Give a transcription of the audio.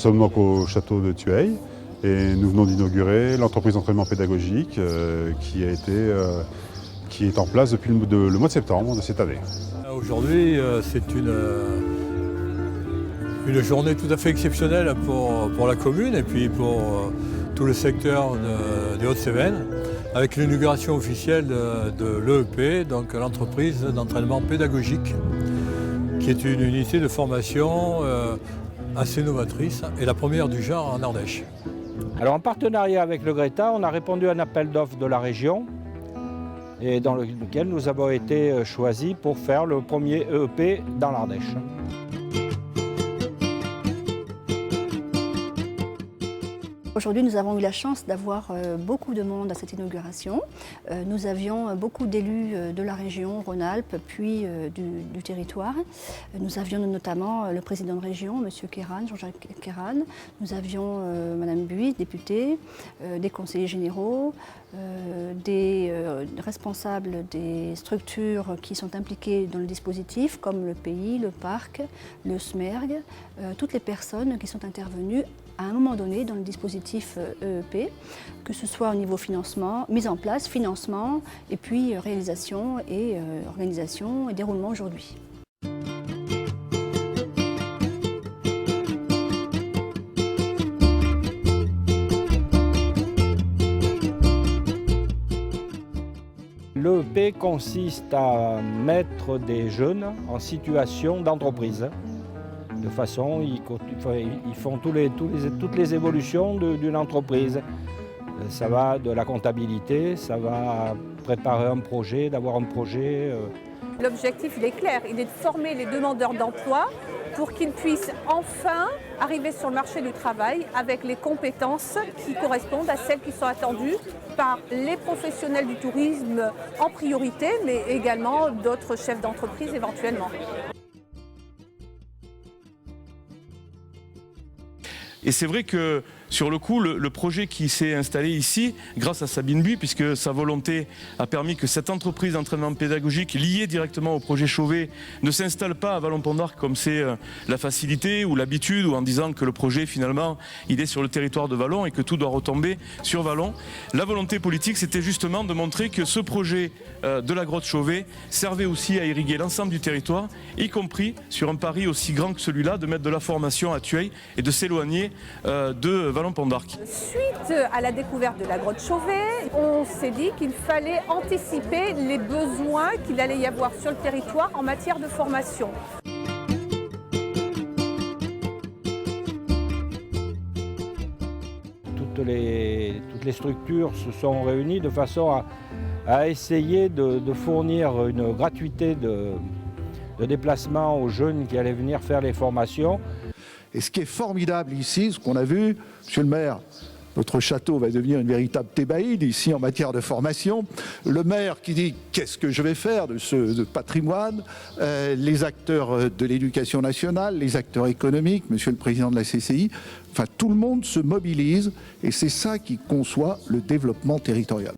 sommes donc au château de Thueil et nous venons d'inaugurer l'entreprise d'entraînement pédagogique qui est en place depuis le mois de septembre de cette année. Aujourd'hui, c'est une journée tout à fait exceptionnelle pour la commune et puis pour tout le secteur des Hauts-de-Cévennes, avec l'inauguration officielle de l'EEP, donc l'entreprise d'entraînement pédagogique, qui est une unité de formation assez novatrice et la première du genre en Ardèche. Alors en partenariat avec le Greta, on a répondu à un appel d'offres de la région et dans lequel nous avons été choisis pour faire le premier EEP dans l'Ardèche. Aujourd'hui, nous avons eu la chance d'avoir beaucoup de monde à cette inauguration. Nous avions beaucoup d'élus de la région Rhône-Alpes, puis du territoire. Nous avions notamment le président de région, M. Kéran, Jean-Jacques Kéran. Nous avions Mme Buis, députée, des conseillers généraux, des responsables des structures qui sont impliquées dans le dispositif, comme le pays, le parc, le SMERG, toutes les personnes qui sont intervenues à un moment donné dans le dispositif EEP, que ce soit au niveau financement, mise en place, financement, et puis réalisation et organisation et déroulement aujourd'hui. L'EEP consiste à mettre des jeunes en situation d'entreprise. De façon, ils font toutes les évolutions d'une entreprise. Ça va de la comptabilité, ça va préparer un projet, d'avoir un projet. L'objectif, il est clair, il est de former les demandeurs d'emploi pour qu'ils puissent enfin arriver sur le marché du travail avec les compétences qui correspondent à celles qui sont attendues par les professionnels du tourisme en priorité, mais également d'autres chefs d'entreprise éventuellement. Et c'est vrai que sur le coup, le projet qui s'est installé ici, grâce à Sabine Buis, puisque sa volonté a permis que cette entreprise d'entraînement pédagogique liée directement au projet Chauvet ne s'installe pas à Vallon-Pont d'Arc comme c'est la facilité ou l'habitude, ou en disant que le projet finalement il est sur le territoire de Vallon et que tout doit retomber sur Vallon. La volonté politique, c'était justement de montrer que ce projet de la grotte Chauvet servait aussi à irriguer l'ensemble du territoire, y compris sur un pari aussi grand que celui-là, de mettre de la formation à Thueil et de s'éloigner de Vallon-Pont d'Arc. Suite à la découverte de la grotte Chauvet, on s'est dit qu'il fallait anticiper les besoins qu'il allait y avoir sur le territoire en matière de formation. Toutes les structures se sont réunies de façon à essayer de fournir une gratuité de déplacement aux jeunes qui allaient venir faire les formations. Et ce qui est formidable ici, ce qu'on a vu, monsieur le maire, notre château va devenir une véritable thébaïde ici en matière de formation. Le maire qui dit qu'est-ce que je vais faire de ce patrimoine, les acteurs de l'éducation nationale, les acteurs économiques, monsieur le président de la CCI, enfin tout le monde se mobilise et c'est ça qui conçoit le développement territorial.